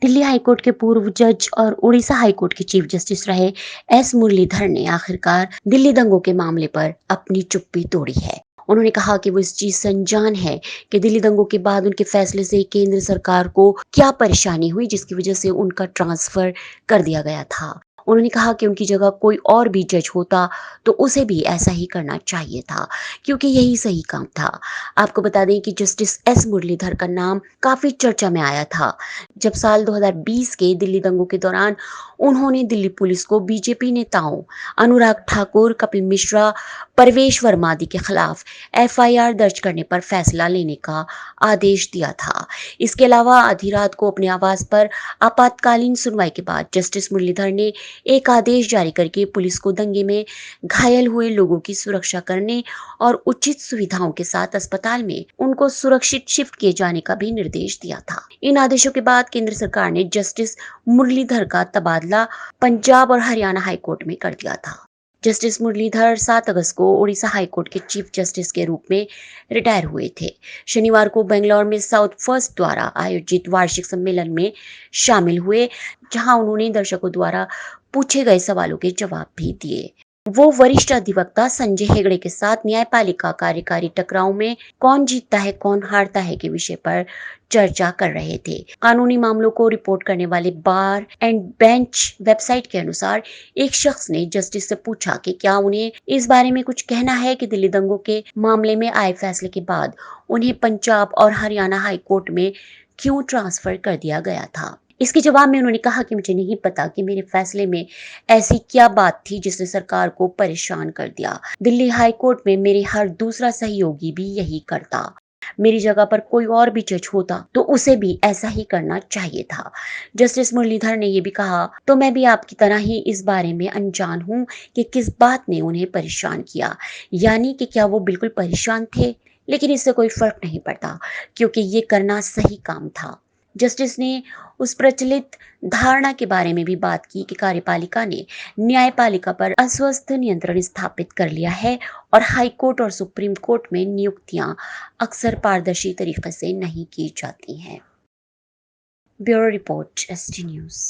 Delhi high court के पूर्व जज और उड़ीसा हाईकोर्ट के चीफ जस्टिस रहे एस मुरलीधर ने आखिरकार दिल्ली दंगों के मामले पर अपनी चुप्पी तोड़ी है। उन्होंने कहा कि वो इस चीज से अनजान है कि दिल्ली दंगों के बाद उनके फैसले से केंद्र सरकार को क्या परेशानी हुई, जिसकी वजह से उनका ट्रांसफर कर दिया गया था। उन्होंने कहा कि उनकी जगह कोई और भी जज होता तो उसे भी ऐसा ही करना चाहिए था, क्योंकि यही सही काम था। आपको बता दें कि जस्टिस एस मुरलीधर का नाम काफी चर्चा में आया था जब साल 2020 के दिल्ली दंगों के दौरान उन्होंने दिल्ली पुलिस को बीजेपी नेताओं अनुराग ठाकुर, कपिल मिश्रा, परवेश वर्मा आदि के खिलाफ एफआईआर दर्ज करने पर फैसला लेने का आदेश दिया था। इसके अलावा आधी रात को अपने आवास पर आपातकालीन सुनवाई के बाद जस्टिस मुरलीधर ने एक आदेश जारी करके पुलिस को दंगे में घायल हुए लोगों की सुरक्षा करने और उचित सुविधाओं के साथ अस्पताल में उनको सुरक्षित शिफ्ट किए जाने का भी निर्देश दिया था। इन आदेशों के बाद केंद्र सरकार ने जस्टिस मुरलीधर का तबादला पंजाब और हरियाणा हाईकोर्ट में कर दिया था। जस्टिस मुरलीधर 7 अगस्त को उड़ीसा हाईकोर्ट के चीफ जस्टिस के रूप में रिटायर हुए थे। शनिवार को बेंगलुरु में साउथ फर्स्ट द्वारा आयोजित वार्षिक सम्मेलन में शामिल हुए, जहां उन्होंने दर्शकों द्वारा पूछे गए सवालों के जवाब भी दिए। वो वरिष्ठ अधिवक्ता संजय हेगड़े के साथ न्यायपालिका कार्यकारी टकराव में कौन जीतता है कौन हारता है के विषय पर चर्चा कर रहे थे। कानूनी मामलों को रिपोर्ट करने वाले बार एंड बेंच वेबसाइट के अनुसार एक शख्स ने जस्टिस से पूछा कि क्या उन्हें इस बारे में कुछ कहना है कि दिल्ली दंगों के मामले में आए फैसले के बाद उन्हें पंजाब और हरियाणा हाई कोर्ट में क्यों ट्रांसफर कर दिया गया था। इसके जवाब में उन्होंने कहा कि मुझे नहीं पता कि मेरे फैसले में ऐसी क्या बात थी जिसने सरकार को परेशान कर दिया। दिल्ली हाई कोर्ट में मेरे हर दूसरा सहयोगी भी यही करता। मेरी जगह पर कोई और भी जज होता तो उसे भी ऐसा ही करना चाहिए था। जस्टिस मुरलीधर ने यह भी कहा, तो मैं भी आपकी तरह ही इस बारे में अनजान हूं कि किस बात ने उन्हें परेशान किया, यानी कि क्या वो बिल्कुल परेशान थे। लेकिन इससे कोई फर्क नहीं पड़ता, क्योंकि ये करना सही काम था। जस्टिस ने उस प्रचलित धारणा के बारे में भी बात की कि कार्यपालिका ने न्यायपालिका पर अस्वस्थ नियंत्रण स्थापित कर लिया है और हाई कोर्ट और सुप्रीम कोर्ट में नियुक्तियां अक्सर पारदर्शी तरीके से नहीं की जाती हैं। Bureau report, ST news.